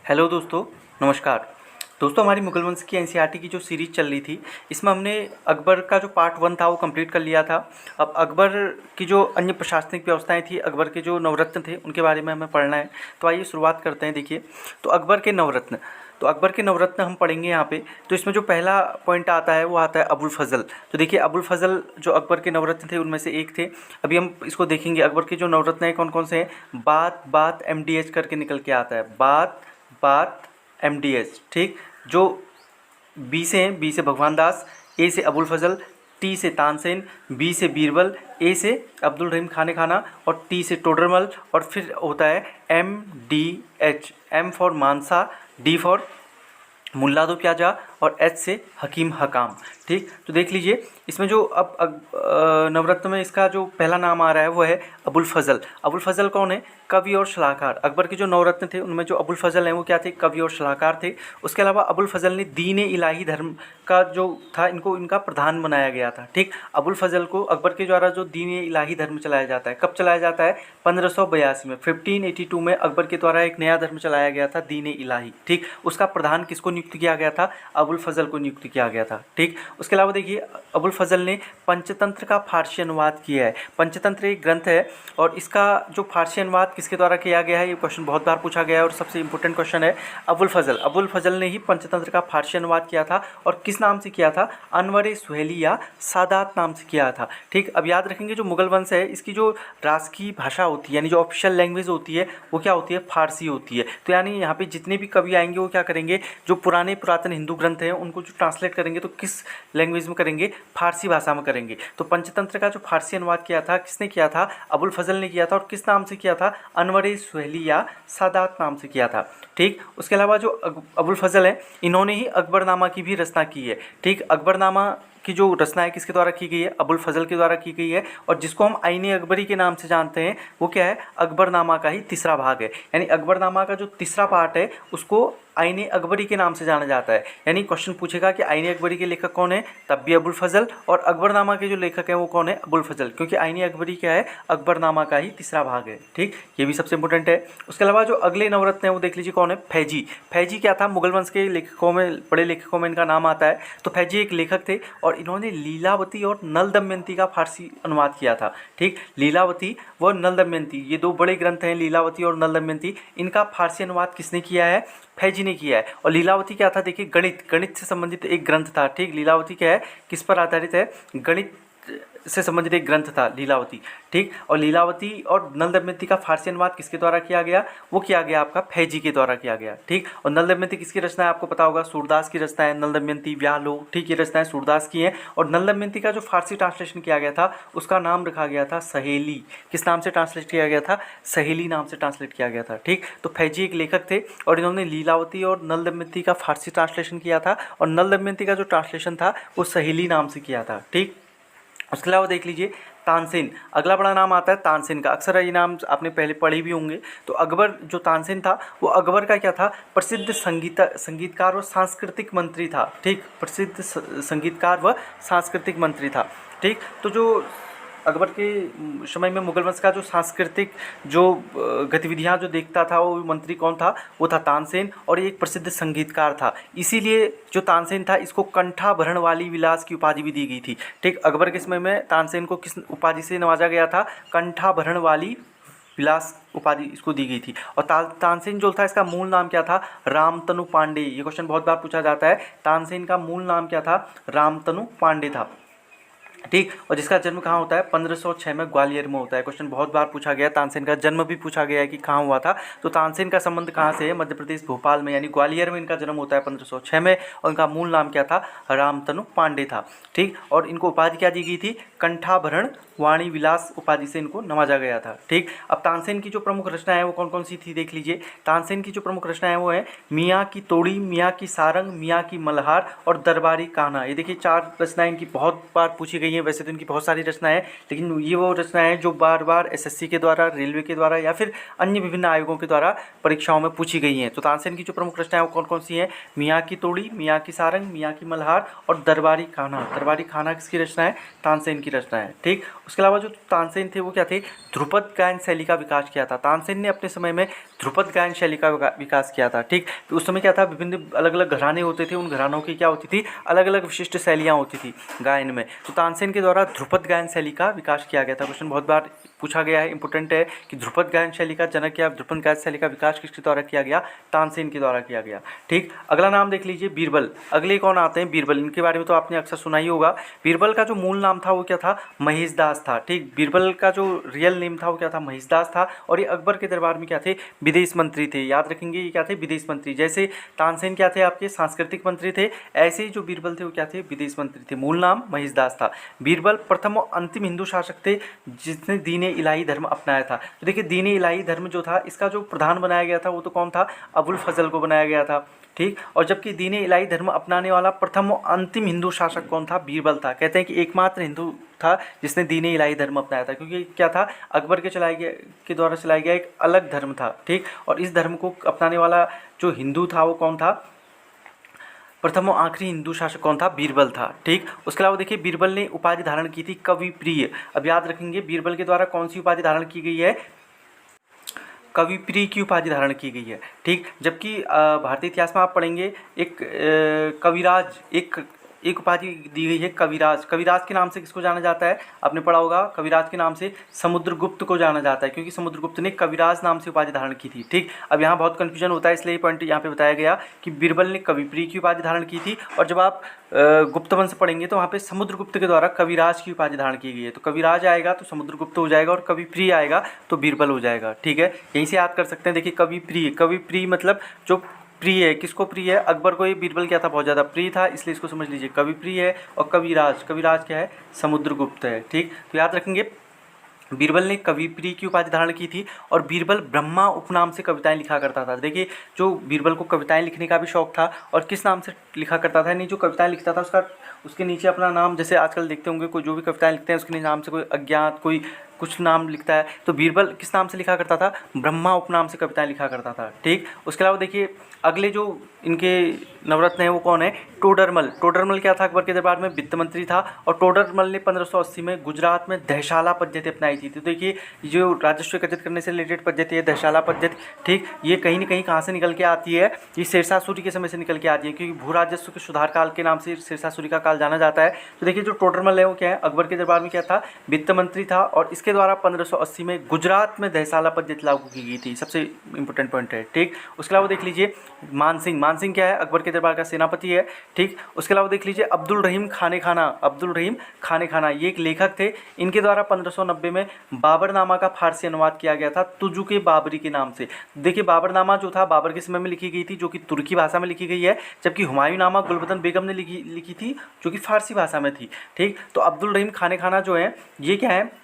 Hello दोस्तों, नमस्कार। दोस्तों, हमारी मुगल वंश की एनसीईआरटी की जो सीरीज़ चल रही थी, इसमें हमने अकबर का जो पार्ट 1 था वो कंप्लीट कर लिया था। अब अकबर की जो अन्य प्रशासनिक व्यवस्थाएं थी, अकबर के जो नवरत्न थे, उनके बारे में हमें पढ़ना है। तो आइए शुरुआत करते हैं। देखिए, तो अकबर के नवरत्न हम पढ़ेंगे यहाँ पे। तो इसमें जो पहला पॉइंट आता है वो आता है अबुल फजल। तो देखिए, अबुल फजल जो अकबर के नवरत्न थे उनमें से एक थे। अभी हम इसको देखेंगे, अकबर के जो नवरत्न हैं कौन कौन से हैं। बात बात MDH करके निकल के आता है, बात बात MDH। ठीक, जो बी से हैं, बी से भगवान दास, ए से अबुल फजल, टी से तानसेन, बी से बीरबल, ए से अब्दुल रहीम खाने खाना और टी से टोडरमल। और फिर होता है MDH, M for Mansa, D for मुल्ला दो प्याजा और एच से हकीम हकाम। ठीक, तो देख लीजिए, इसमें जो नवरत्न में इसका जो पहला नाम आ रहा है वो है अबुल फजल। अबुल फजल कौन है? कवि और सलाहकार। अकबर के जो नवरत्न थे उनमें जो अबुल फजल हैं वो क्या थे? कवि और सलाहकार थे। उसके अलावा अबुल फजल ने दीन इलाही धर्म का जो था, इनका प्रधान बनाया गया था। ठीक, अबुल फजल को अकबर के द्वारा जो दीन इलाही धर्म चलाया जाता है, कब चलाया जाता है? 1582 में, 1582 में अकबर के द्वारा एक नया धर्म चलाया गया था, दीन इलाही। ठीक, उसका प्रधान किसको नियुक्त किया गया था? अबुल फजल को नियुक्त किया गया था। ठीक, उसके अलावा देखिए, अबुल फजल ने पंचतंत्र का फारसी अनुवाद किया है। पंचतंत्र एक ग्रंथ है और इसका जो फारसी अनुवाद किसके द्वारा किया गया है, ये क्वेश्चन बहुत बार पूछा गया है और सबसे इंपॉर्टेंट क्वेश्चन है। अबुल फजल ने ही पंचतंत्र का फारसी अनुवाद किया था और किस नाम से किया था? अनवर सुहेली या सादात नाम से किया था। ठीक, अब याद रखेंगे, जो मुगल वंश है इसकी जो राजकीय भाषा होती है, यानी जो ऑफिशियल लैंग्वेज होती है, वो क्या होती है? फारसी होती है। तो यानी यहाँ पे जितने भी कवि आएंगे वो क्या करेंगे? जो पुरातन हिंदू ग्रंथ हैं उनको जो ट्रांसलेट करेंगे तो किस लैंग्वेज में करेंगे? फारसी भाषा में करेंगे। तो पंचतंत्र का जो फारसी अनुवाद किया था, किसने किया था? अबुल फजल ने किया था। और किस नाम से किया था? अनवर सुहेली या सादात नाम से किया था। ठीक, उसके अलावा जो अबुल फजल है, इन्होंने ही अकबरनामा की भी रचना की है। ठीक, अकबरनामा की जो रचना है किसके द्वारा की गई है? अबुल फजल के द्वारा की गई है। और जिसको हम आईने अकबरी के नाम से जानते हैं वो क्या है? अकबरनामा का ही तीसरा भाग है। यानी अकबरनामा का जो तीसरा पार्ट है उसको आईने अकबरी के नाम से जाना जाता है। यानी क्वेश्चन पूछेगा कि आईने अकबरी के लेखक कौन है, तब भी अबुल फजल, और अकबरनामा के जो लेखक हैं वो कौन है? अबुल फजल, क्योंकि आईने अकबरी क्या है? अकबरनामा का ही तीसरा भाग है। ठीक, ये भी सबसे इंपॉर्टेंट है। उसके अलावा जो अगले नवरत्न है वो देख लीजिए कौन है? फैजी। फैजी क्या था? मुगल वंश के लेखकों में, बड़े लेखकों में इनका नाम आता है। तो फैजी एक लेखक थे और इन्होंने लीलावती और नल दमयंती का फारसी अनुवाद किया था। ठीक, लीलावती व नल दमयंती, ये दो बड़े ग्रंथ हैं, लीलावती और नल दमयंती। इनका फारसी अनुवाद किसने किया है? फैजी ने किया है। और लीलावती क्या था? देखिए, गणित से संबंधित एक ग्रंथ था। ठीक, लीलावती क्या है? किस पर आधारित है? गणित से संबंधित एक ग्रंथ था लीलावती। ठीक, और लीलावती और नल दमयंती का फारसी अनुवाद किसके द्वारा किया गया? वो किया गया आपका फैजी के द्वारा किया गया। ठीक, और नल दमयंती किसकी रचना है? आपको पता होगा, सूरदास की रचना है नल दमयंती, ब्याह लो। ठीक, ये रचनाएं सूरदास की हैं। और नल दमयंती का जो फारसी ट्रांसलेशन किया गया था उसका नाम रखा गया था सहेली। किस नाम से ट्रांसलेट किया गया था? सहेली नाम से ट्रांसलेट किया गया था। ठीक, तो फैजी एक लेखक थे और इन्होंने लीलावती और नल दमयंती का फारसी ट्रांसलेशन किया था और नल दमयंती का जो ट्रांसलेशन था वो सहेली नाम से किया था। ठीक, उसके अलावा देख लीजिए तानसेन, अगला बड़ा नाम आता है तानसेन का। अक्सर ये नाम आपने पहले पढ़े भी होंगे। तो अकबर जो तानसेन था वो अकबर का क्या था? प्रसिद्ध संगीतकार व सांस्कृतिक मंत्री था। ठीक, प्रसिद्ध संगीतकार व सांस्कृतिक मंत्री था। ठीक, तो जो अकबर के समय में मुगल वंश का जो सांस्कृतिक जो गतिविधियां जो देखता था वो मंत्री कौन था? वो था तानसेन, और ये एक प्रसिद्ध संगीतकार था। इसीलिए जो तानसेन था इसको कंठाभरण वाली विलास की उपाधि भी दी गई थी। ठीक, अकबर के समय में तानसेन को किस उपाधि से नवाजा गया था? कंठाभरण वाली विलास उपाधि इसको दी गई थी। और तानसेन जो था, इसका मूल नाम क्या था? रामतनु पांडे। ये क्वेश्चन बहुत बार पूछा जाता है, तानसेन का मूल नाम क्या था? रामतनु पांडे था। ठीक, और जिसका जन्म कहाँ होता है? 1506 में ग्वालियर में होता है। क्वेश्चन बहुत बार पूछा गया, तानसेन का जन्म भी पूछा गया है कि कहाँ हुआ था। तो तानसेन का संबंध कहाँ से है? मध्य प्रदेश भोपाल में, यानी ग्वालियर में इनका जन्म होता है 1506 में। और इनका मूल नाम क्या था? रामतनु पांडे था। ठीक, और इनको उपाधि क्या दी गई थी? कंठाभरण वाणी विलास उपाधि से इनको नवाजा गया था। ठीक, अब तानसेन की जो प्रमुख रचना है वो कौन कौन सी थी देख लीजिए। तानसेन की जो प्रमुख रचना है वो है मियाँ की तोड़ी, मियाँ की सारंग, मियाँ की मल्हार और दरबारी कान्हा। ये देखिए, चार रचनाएं इनकी बहुत बार पूछी गई हैं। वैसे तो इनकी बहुत सारी रचनाएं हैं, लेकिन ये वो रचनाएं हैं जो बार बार एसएससी के द्वारा, रेलवे के द्वारा या फिर अन्य विभिन्न आयोगों के द्वारा परीक्षाओं में पूछी गई हैं। तो तानसेन की जो प्रमुख रचनाएं वो कौन कौन सी हैं? मियाँ की तोड़ी, मियाँ की सारंग, मियाँ की मल्हार और दरबारी कान्हा। दरबारी कान्हा किसकी रचना है? तानसेन की रचना है। ठीक, उसके अलावा जो तानसेन थे वो क्या थे, ध्रुपद गायन शैली का विकास किया था। तानसेन ने अपने समय में ध्रुपद गायन शैली का विकास किया था। ठीक, तो उस समय क्या था, विभिन्न अलग अलग घराने होते थे, उन घरानों की क्या होती थी, अलग अलग विशिष्ट शैलियाँ होती थी गायन में। तो तानसेन के द्वारा ध्रुपद गायन शैली का विकास किया गया था। क्वेश्चन बहुत बार पूछा गया है, इंपॉर्टेंट है कि ध्रुपद गायन शैली का जनक या ध्रुपद गायन शैली का विकास किसके द्वारा किया गया, तानसेन के द्वारा किया गया। ठीक, अगला नाम देख लीजिए बीरबल। अगले कौन आते हैं, बीरबल। इनके बारे में तो आपने अक्सर सुना ही होगा। बीरबल का जो मूल नाम था वो क्या था, महेशदास था। ठीक, बीरबल का जो रियल नेम था वो क्या था, महेशदास था। और ये अकबर के दरबार में क्या थे, विदेश मंत्री थे। याद रखेंगे, ये क्या थे, विदेश मंत्री। जैसे तानसेन क्या थे, आपके सांस्कृतिक मंत्री थे, ऐसे ही जो बीरबल थे वो क्या थे, विदेश मंत्री थे। मूल नाम महेशदास था। बीरबल प्रथम और अंतिम हिंदू शासक थे जिसने दीन इलाही धर्म अपनाया था। तो देखिए, दीन इलाही धर्म जो था, इसका जो प्रधान बनाया गया था वो तो कौन था, अबुल फजल को बनाया गया था। ठीक, और जबकि दीन इलाही धर्म अपनाने वाला प्रथम और अंतिम हिंदू शासक कौन था, बीरबल था। कहते हैं कि एकमात्र हिंदू था जिसने दीन इलाही धर्म अपनाया था, क्योंकि क्या था, अकबर के द्वारा चलाया गया एक अलग धर्म था। ठीक, और इस धर्म को अपनाने वाला जो हिंदू था वो कौन था, प्रथम और आखिरी हिंदू शासक कौन था, बीरबल था। ठीक, उसके अलावा देखिए, बीरबल ने उपाधि धारण की थी कवि प्रिय। अब याद रखेंगे, बीरबल के द्वारा कौन सी उपाधि धारण की गई है, कवि प्रिय की उपाधि धारण की गई है। ठीक, जबकि भारतीय इतिहास में आप पढ़ेंगे एक कविराज, एक उपाधि दी गई है, कविराज। कविराज के नाम से किसको जाना जाता है, आपने पढ़ा होगा, कविराज के नाम से समुद्रगुप्त को जाना जाता है, क्योंकि समुद्रगुप्त ने कविराज नाम से उपाधि धारण की थी। ठीक, अब यहाँ बहुत कन्फ्यूजन होता है, इसलिए पॉइंट यहाँ पे बताया गया कि बीरबल ने कविप्रिय की उपाधि धारण की थी, और जब आप गुप्त वंश पढ़ेंगे तो वहाँ पे समुद्रगुप्त के द्वारा कविराज की उपाधि धारण की गई है। तो कविराज आएगा तो समुद्रगुप्त हो जाएगा, और कविप्रिय आएगा तो बीरबल हो जाएगा। ठीक है, यहीं से याद कर सकते हैं। देखिए, कविप्रिय मतलब जो प्रिय है, किसको प्रिय है, अकबर को ये बीरबल क्या था, बहुत ज़्यादा प्रिय था, इसलिए इसको समझ लीजिए। कवि प्रिय है, और कविराज क्या है, समुद्रगुप्त है। ठीक, तो याद रखेंगे, बीरबल ने कविप्रिय की उपाधि धारण की थी, और बीरबल ब्रह्मा उपनाम से कविताएं लिखा करता था। देखिए, जो बीरबल को कविताएं लिखने का भी शौक था, और किस नाम से लिखा करता था, नहीं, जो कविताएं लिखता था उसके नीचे अपना नाम, जैसे आजकल देखते होंगे कोई जो भी कविताएं लिखते हैं उसके नाम से कोई अज्ञात कोई कुछ नाम लिखता है, तो बीरबल किस नाम से लिखा करता था, ब्रह्मा उपनाम से कविताएं लिखा करता था। ठीक, उसके अलावा देखिए, अगले जो इनके नवरत्न हैं वो कौन है, टोडरमल। टोडरमल क्या था, अकबर के दरबार में वित्त मंत्री था, और टोडरमल ने 1580 में गुजरात में दहशाला पद्धति अपनाई थी। तो देखिए, जो राजस्व एकत्रित करने से रिलेटेड पद्धति है, दहशाला पद्धति। ठीक, ये कहीं ना कहीं कहाँ से निकल के आती है, ये शेरशाह सूरी के समय से निकल के आती है, क्योंकि भू राजस्व के सुधार काल के नाम से शेरशाह सूरी का काल जाना जाता है। तो देखिए, जो टोडरमल है वो क्या है, अकबर के दरबार में क्या था, वित्त मंत्री था, और इसके द्वारा 1580 में गुजरात में दहशाला पद्धति लागू की गई थी। सबसे इंपॉर्टेंट पॉइंट है। ठीक, उसके अलावा देख लीजिए, मानसिंह क्या है, अकबर के दरबार का सेनापति है। ठीक, उसके अलावा देख लीजिए, अब्दुल रहीम खाने खाना, ये एक लेखक थे। इनके द्वारा 1590 में बाबरनामा का फारसी अनुवाद किया गया था, तुजुके बाबरी के नाम से। देखिए, बाबरनामा जो था बाबर के समय में लिखी गई थी, जो कि तुर्की भाषा में लिखी गई है, जबकि हुमायूंनामा गुलबदन बेगम ने लिखी थी, जो कि फारसी भाषा में थी। ठीक, तो अब्दुल रहीम खाना जो है, ये क्या है,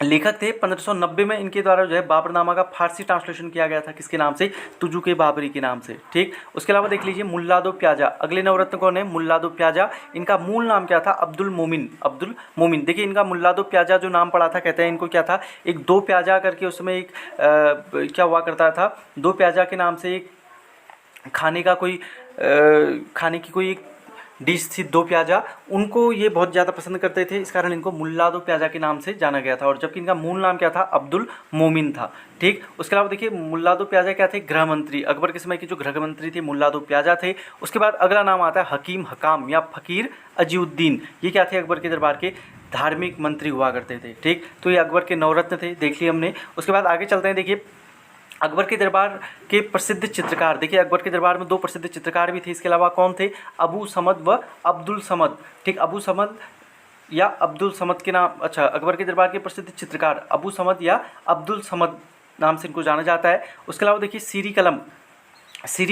लेखक थे। 1590 में इनके द्वारा जो है बाबरनामा का फारसी ट्रांसलेशन किया गया था, किसके नाम से, तुजुके बाबरी के नाम से। ठीक, उसके अलावा देख लीजिए, मुल्लादो प्याजा। अगले नवरत्न कौन है, मुल्लादो प्याजा। इनका मूल नाम क्या था, अब्दुल मोमिन। देखिए, इनका मुल्लादो प्याजा जो नाम पड़ा था, कहते हैं इनको क्या था, एक दो प्याजा करके उसमें एक क्या हुआ करता था, दो प्याजा के नाम से एक खाने की कोई एक डिश थी, दो प्याजा। उनको ये बहुत ज़्यादा पसंद करते थे, इस कारण इनको मुल्ला दो प्याजा के नाम से जाना गया था, और जबकि इनका मूल नाम क्या था, अब्दुल मोमिन था। ठीक, उसके अलावा देखिए, मुल्ला दो प्याजा क्या थे, गृह मंत्री। अकबर के समय के जो गृह मंत्री थे मुल्ला दो प्याजा थे। उसके बाद अगला नाम आता है हकीम हकाम या फ़कीर अजीउद्दीन। ये क्या थे, अकबर के दरबार के धार्मिक मंत्री हुआ करते थे। ठीक, तो ये अकबर के नवरत्न थे, देख लिए हमने। उसके बाद आगे चलते हैं। देखिए, अकबर के दरबार के प्रसिद्ध चित्रकार। देखिए, अकबर के दरबार में दो प्रसिद्ध चित्रकार भी थे, इसके अलावा कौन थे, अबू समद व अब्दुल समद। ठीक, अबू समद या अब्दुल समद के नाम, अच्छा, अकबर के दरबार के प्रसिद्ध चित्रकार अबू समद या अब्दुल समद नाम से इनको जाना जाता है। उसके अलावा देखिए, सीरी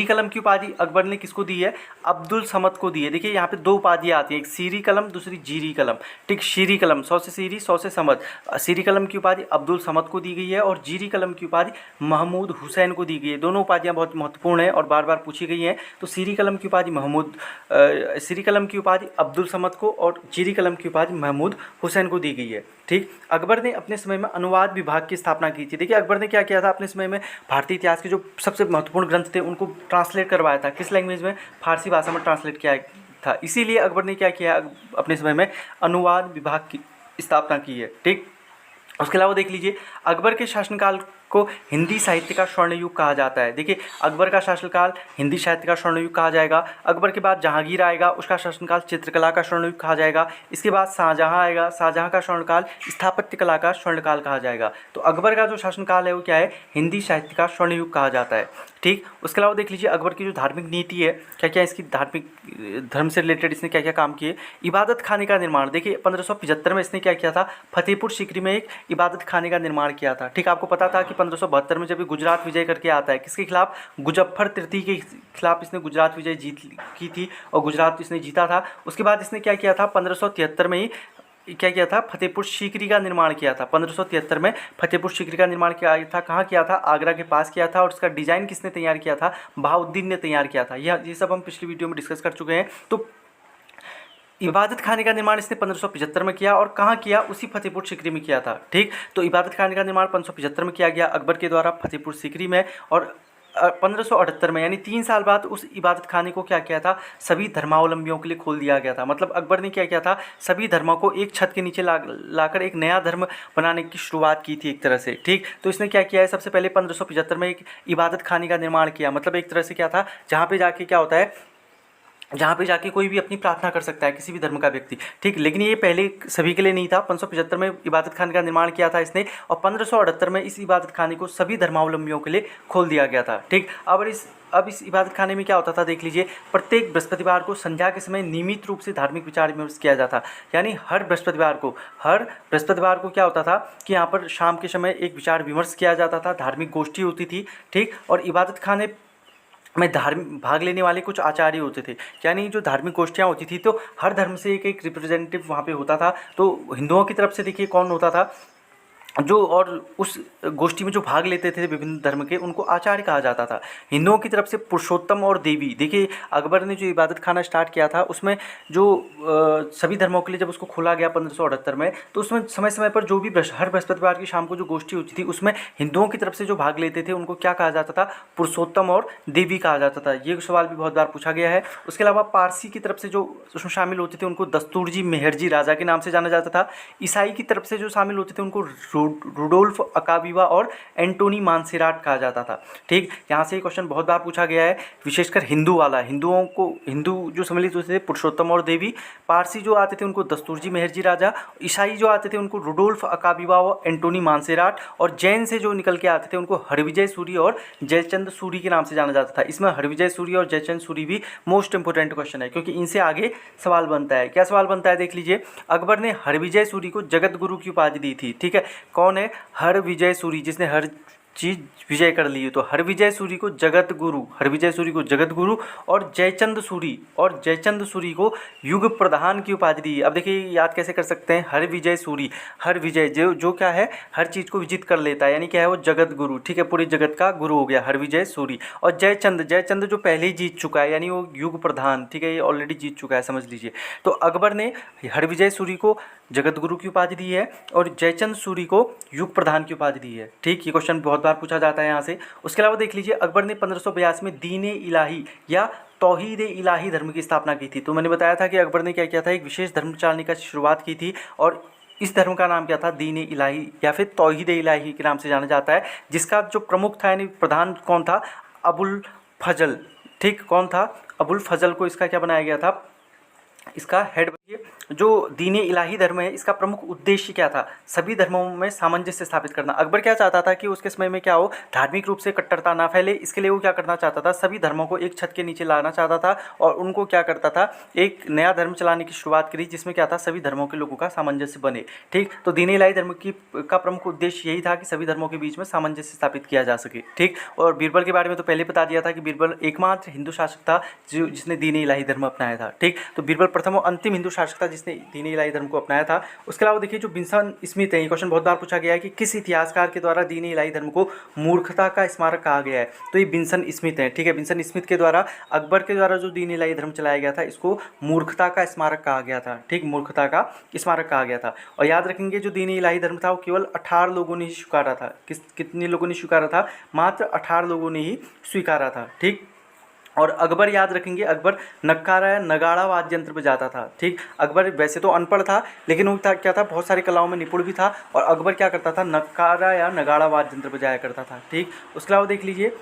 कलम की उपाधि अकबर ने किसको दी है, अब्दुल समद को दी है। देखिए, यहाँ पे दो उपाधियाँ आती हैं, एक सीरी कलम, दूसरी जीरी कलम। ठीक, शीरी कलम 100 से सीरी 100 से समद। सीरी कलम की उपाधि अब्दुल समद को दी गई है, और जीरी कलम की उपाधि महमूद हुसैन को दी गई है। दोनों उपाधियाँ बहुत महत्वपूर्ण हैं और बार बार पूछी गई हैं। तो सीरी कलम की उपाधि अब्दुल समद को, और जीरी कलम की उपाधि महमूद हुसैन को दी गई है। ठीक, अकबर ने अपने समय में अनुवाद विभाग की स्थापना की थी। देखिए, अकबर ने क्या किया था, अपने समय में भारतीय इतिहास के जो सबसे महत्वपूर्ण ग्रंथ थे उनको ट्रांसलेट करवाया था। किस लैंग्वेज में, फारसी भाषा में ट्रांसलेट किया था। इसीलिए अकबर ने क्या किया, अपने समय में अनुवाद विभाग की स्थापना की है। ठीक, उसके अलावा देख लीजिए अकबर के शासनकाल को हिंदी साहित्य का स्वर्ण युग कहा जाता है। देखिए अकबर का शासनकाल हिंदी साहित्य का स्वर्ण युग कहा जाएगा। अकबर के बाद जहांगीर आएगा, उसका शासनकाल चित्रकला का स्वर्ण युग कहा जाएगा। इसके बाद शाहजहां आएगा, शाहजहां का स्वर्णकाल स्थापत्य कला का स्वर्णकाल कहा जाएगा। तो अकबर का जो शासनकाल है वो क्या है, हिंदी साहित्य का स्वर्ण युग कहा जाता है। ठीक, उसके अलावा देख लीजिए अकबर की जो धार्मिक नीति है, क्या क्या इसकी धार्मिक धर्म से रिलेटेड इसने क्या क्या काम किए। इबादत खाने का निर्माण, देखिए 1575 में इसने क्या किया था, फतेहपुर सीकरी में एक इबादत खाने का निर्माण किया था। ठीक, आपको पता था कि 1572 में जब ये गुजरात विजय करके आता है, किसके खिलाफ, गुजफ्फर तृतीय के खिलाफ इसने गुजरात विजय जीत की थी और गुजरात इसने जीता था। उसके बाद इसने क्या किया था, 1573 में ही क्या किया था, फतेहपुर सीकरी का निर्माण किया था। 1573 में फतेहपुर सीकरी का निर्माण किया था, कहाँ किया था, आगरा के पास किया था। और इसका डिज़ाइन किसने तैयार किया था, बहाउद्दीन ने तैयार किया था। ये सब हम पिछली वीडियो में डिस्कस कर चुके हैं। तो इबादत खाने का निर्माण इसने 1575 में किया और कहाँ किया, उसी फतेहपुर सीकरी में किया था। ठीक, तो इबादत खाने का निर्माण 1575 में किया गया अकबर के द्वारा फतेहपुर सीकरी में, और 1578 में यानी 3 साल बाद उस इबादत खाने को क्या किया था, सभी धर्मावलंबियों के लिए खोल दिया गया था। मतलब अकबर ने क्या किया था, सभी धर्मों को एक छत के नीचे लाकर एक नया धर्म बनाने की शुरुआत की थी एक तरह से। ठीक, तो इसने क्या किया है, सबसे पहले 1575 में एक इबादत खाने का निर्माण किया। मतलब एक तरह से क्या था, जहाँ पे जाके क्या होता है, जहाँ पे जाके कोई भी अपनी प्रार्थना कर सकता है, किसी भी धर्म का व्यक्ति। ठीक, लेकिन ये पहले सभी के लिए नहीं था। 1575 में इबादत खाने का निर्माण किया था इसने, और 1578 में इस इबादत खाने को सभी धर्मावलंबियों के लिए खोल दिया गया था। ठीक, अब इस इबादत खाने में क्या होता था, देख लीजिए प्रत्येक बृहस्पतिवार को संध्या के समय नियमित रूप से धार्मिक विचार विमर्श किया जाता। यानी हर बृहस्पतिवार को क्या होता था कि यहाँ पर शाम के समय एक विचार विमर्श किया जाता था, धार्मिक गोष्ठी होती थी। ठीक, और इबादत खाने में धार्मिक भाग लेने वाले कुछ आचार्य होते थे। यानी जो धार्मिक गोष्ठियाँ होती थी तो हर धर्म से एक एक रिप्रेजेंटेटिव वहाँ पे होता था। तो हिंदुओं की तरफ से देखिए कौन होता था, जो और उस गोष्ठी में जो भाग लेते थे विभिन्न धर्म के, उनको आचार्य कहा जाता था। हिंदुओं की तरफ से पुरुषोत्तम और देवी। देखिए अकबर ने जो इबादत खाना स्टार्ट किया था उसमें जो सभी धर्मों के लिए जब उसको खोला गया 1578 में, तो उसमें समय समय पर जो भी हर बृहस्पतिवार की शाम को जो गोष्ठी होती थी उसमें हिंदुओं की तरफ से जो भाग लेते थे उनको क्या कहा जाता था, पुरुषोत्तम और देवी कहा जाता था। ये सवाल भी बहुत बार पूछा गया है। उसके अलावा पारसी की तरफ से जो उसमें शामिल होते थे उनको दस्तूरजी मेहरजी राजा के नाम से जाना जाता था। ईसाई की तरफ से जो शामिल होते थे उनको रुडोल्फ अकाविवा और एंटोनी मानसेराट कहा जाता था। ठीक, यहाँ से ये क्वेश्चन बहुत बार पूछा गया है, विशेषकर हिंदू वाला। हिंदू जो सम्मिलित होते थे पुरुषोत्तम और देवी, पारसी जो आते थे उनको दस्तूरजी मेहरजी राजा, ईसाई जो आते थे उनको रुडोल्फ अकाविवा और एंटोनी मानसेराट, और जैन से जो निकल के आते थे उनको हरविजय सूरी और जयचंद सूरी के नाम से जाना जाता था। इसमें हरविजय सूरी और जयचंद सूरी भी मोस्ट इंपोर्टेंट क्वेश्चन है, क्योंकि इनसे आगे सवाल बनता है। क्या सवाल बनता है, देख लीजिए। अकबर ने हरविजय सूरी को जगत गुरु की उपाधि दी थी। ठीक है, कौन है, हरविजय सूरी, जिसने हर चीज विजय कर ली है। तो हरविजय सूरी को जगत गुरु और जयचंद सूरी को युग प्रधान की उपाधि दी। अब देखिए याद कैसे कर सकते हैं, हरविजय सूरी, हरविजय जो क्या है, हर चीज़ को विजित कर लेता है, यानी क्या है, वो जगत गुरु। ठीक है, पूरे जगत का गुरु हो गया हरविजय सूरी। और जयचंद जो पहले ही जीत चुका है, यानी वो युग प्रधान। ठीक है, ये ऑलरेडी जीत चुका है, समझ लीजिए। तो अकबर ने हरविजय सूरी को जगत गुरु की उपाधि दी है और जयचंद सूरी को युग प्रधान की उपाधि दी है। ठीक, ये क्वेश्चन बहुत बार पूछा जाता है यहाँ से। उसके अलावा देख लीजिए अकबर ने 1582 में दीन-ए इलाही या तौहीद इलाही धर्म की स्थापना की थी। तो मैंने बताया था कि अकबर ने क्या किया था, एक विशेष धर्म चलाने का शुरुआत की थी, और इस धर्म का नाम क्या था, दीन-ए इलाही या फिर तौहीद इलाही के नाम से जाना जाता है, जिसका जो प्रमुख था यानी प्रधान कौन था, अबुल फजल। ठीक, कौन था, अबुल फजल को इसका क्या बनाया गया था, इसका हेड। जो दीन-ए इलाही धर्म है इसका प्रमुख उद्देश्य क्या था, सभी धर्मों में सामंजस्य स्थापित करना। अकबर क्या चाहता था कि उसके समय में क्या हो, धार्मिक रूप से कट्टरता ना फैले, इसके लिए वो क्या करना चाहता था, सभी धर्मों को एक छत के नीचे लाना चाहता था, और उनको क्या करता था, एक नया धर्म चलाने की शुरुआत करी, जिसमें क्या था, सभी धर्मों के लोगों का सामंजस्य बने। ठीक, तो दीन-ए इलाही धर्म का प्रमुख उद्देश्य यही था कि सभी धर्मों के बीच में सामंजस्य स्थापित किया जा सके। ठीक, और बीरबल के बारे में तो पहले बता दिया था कि बीरबल एकमात्र हिंदू शासक था जिसने दीन-ए इलाही धर्म अपनाया था। ठीक, तो बीरबल प्रथम और अंतिम हिंदू शासक था जिसने दीन-ए इलाही धर्म को अपनाया था। उसके अलावा देखिए जो विंसन स्मिथ है, ये क्वेश्चन बहुत बार पूछा गया है कि किस इतिहासकार के द्वारा दीन-ए इलाही धर्म को मूर्खता का स्मारक कहा गया है। तो ये विंसन स्मिथ है। ठीक है, विंसन स्मिथ के द्वारा अकबर के द्वारा जो दीन-ए इलाही धर्म चलाया गया था इसको मूर्खता का स्मारक कहा गया था। ठीक, मूर्खता का स्मारक कहा गया था। और याद रखेंगे जो दीन-ए इलाही धर्म था वो केवल 18 लोगों ने ही स्वीकारा था। कितने लोगों ने स्वीकारा था, मात्र 18 लोगों ने ही स्वीकारा था। ठीक, और अकबर याद रखेंगे, अकबर नक्कारा या नगाड़ा वाद्य यंत्र बजाता था। ठीक, अकबर वैसे तो अनपढ़ था, लेकिन वो था क्या था, बहुत सारी कलाओं में निपुण भी था। और अकबर क्या करता था, नक्कारा या नगाड़ा वाद्य यंत्र बजाया करता था। ठीक, उसके अलावा देख लीजिए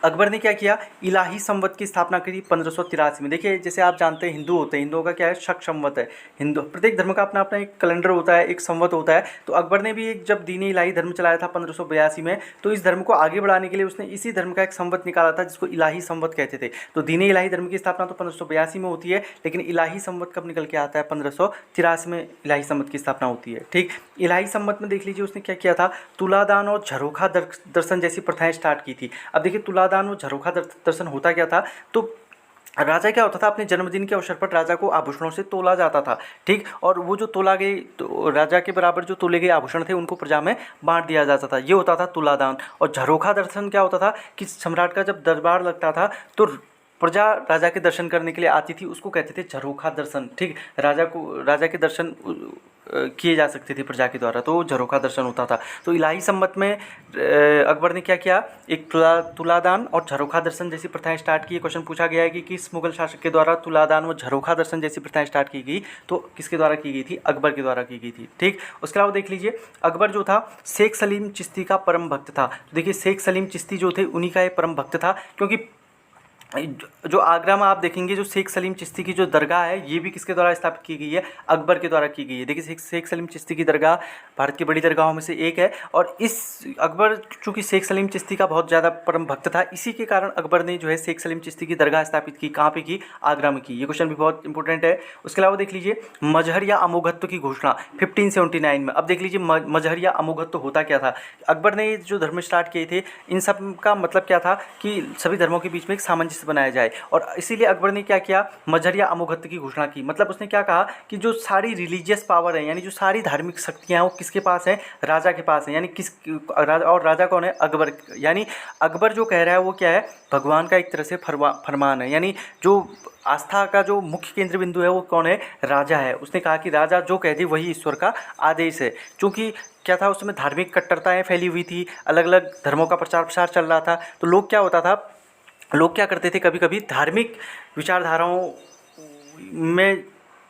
अकबर ने क्या किया, इलाही संवत की स्थापना करी 1583 में। देखिए जैसे आप जानते हैं हिंदू होते हैं, हिंदुओं का क्या है, शक संवत है। हिंदू प्रत्येक धर्म का अपना अपना एक कैलेंडर होता है, एक संवत होता है। तो अकबर ने भी एक जब दीन इलाही धर्म चलाया था 1582 में, तो इस धर्म को आगे बढ़ाने के लिए उसने इसी धर्म का एक संवत निकाला था जिसको इलाही संवत कहते थे। तो दीन इलाही धर्म की स्थापना तो 1582 में होती है, लेकिन इलाही संवत कब निकल के आता है, 1583 में इलाही संवत की स्थापना होती है। ठीक, इलाही संवत में देख लीजिए उसने क्या किया था, तुलादान और झरोखा दर्शन जैसी प्रथाएं स्टार्ट की थी। अब देखिए तुलादान और झरोखा दर्शन होता क्या था, तो राजा क्या होता था, अपने जन्मदिन के अवसर पर राजा को आभूषणों से तोला जाता था। ठीक, और वो जो तोला गए, तो राजा के बराबर जो तोले गए आभूषण थे उनको प्रजा में बांट दिया जाता था, ये होता था तुलादान। और झरोखा दर्शन क्या होता था कि सम्राट का जब दरबार लगता था तो प्रजा राजा के दर्शन करने के लिए आती थी, उसको कहते थे झरोखा दर्शन। ठीक, राजा के दर्शन किए जा सकते थे प्रजा के द्वारा, तो झरोखा दर्शन होता था। तो इलाही संवत में अकबर ने क्या किया, एक तुलादान और झरोखा दर्शन जैसी प्रथाएं स्टार्ट की। क्वेश्चन पूछा गया है कि किस मुगल शासक के द्वारा तुलादान व झरोखा दर्शन जैसी प्रथाएं स्टार्ट की गई, तो किसके द्वारा की गई थी, अकबर के द्वारा की गई थी। ठीक, उसके अलावा देख लीजिए अकबर जो था शेख सलीम चिश्ती का परम भक्त था। तो देखिए शेख सलीम चिश्ती जो थे उन्हीं का एक परम भक्त था, क्योंकि जो आगरा में आप देखेंगे जो शेख सलीम चिश्ती की जो दरगाह है, ये भी किसके द्वारा स्थापित की गई है, अकबर के द्वारा की गई है। देखिए शेख सलीम चिश्ती की दरगाह भारत की बड़ी दरगाहों में से एक है। और इस अकबर चूँकि शेख सलीम चिश्ती का बहुत ज़्यादा परम भक्त था, इसी के कारण अकबर ने जो है शेख सलीम चिश्ती की दरगाह स्थापित की। कहाँ पे की, आगरा में की। ये क्वेश्चन भी बहुत इंपॉर्टेंट है। उसके अलावा देख लीजिए मजहर या अमोघत्व की घोषणा 1579 में। अब देख लीजिए मजहर या अमोघत्व होता क्या था, अकबर ने जो धर्म स्टार्ट किए थे इन सब का मतलब क्या था कि सभी धर्मों के बीच में एक सामंजस्य बनाया जाए। और इसीलिए अकबर ने क्या किया, मजहर या अमोघत्व की घोषणा की। मतलब उसने क्या कहा कि जो सारी रिलीजियस पावर है, यानी जो सारी धार्मिक शक्तियां हैं वो किसके पास है, राजा के पास है। यानी और राजा कौन है, अकबर। यानी अकबर जो कह रहा है वो क्या है, भगवान का एक तरह से फरमान है। यानी जो आस्था का जो मुख्य केंद्र बिंदु है वो कौन है, राजा है। उसने कहा कि राजा जो कह दे वही ईश्वर का आदेश है। क्योंकि क्या था, उसमें धार्मिक कट्टरताएं फैली हुई थी, अलग अलग धर्मों का प्रचार प्रसार चल रहा था। तो लोग क्या करते थे, कभी कभी धार्मिक विचारधाराओं में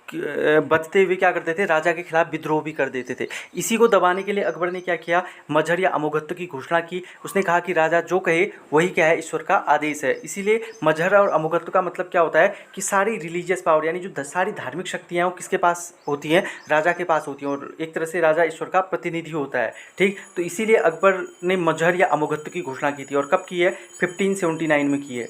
बचते हुए क्या करते थे, राजा के खिलाफ विद्रोह भी कर देते थे। इसी को दबाने के लिए अकबर ने क्या किया, मजहर या अमोघत्व की घोषणा की। उसने कहा कि राजा जो कहे वही क्या है, ईश्वर का आदेश है। इसीलिए मजहर और अमोघत्व का मतलब क्या होता है कि सारी रिलीजियस पावर यानी जो सारी धार्मिक शक्तियाँ वो किसके पास होती हैं, राजा के पास होती हैं। और एक तरह से राजा ईश्वर का प्रतिनिधि होता है। ठीक, तो इसीलिए अकबर ने मजहर या अमोघत्व की घोषणा की थी। और कब की है, 1579 में की है।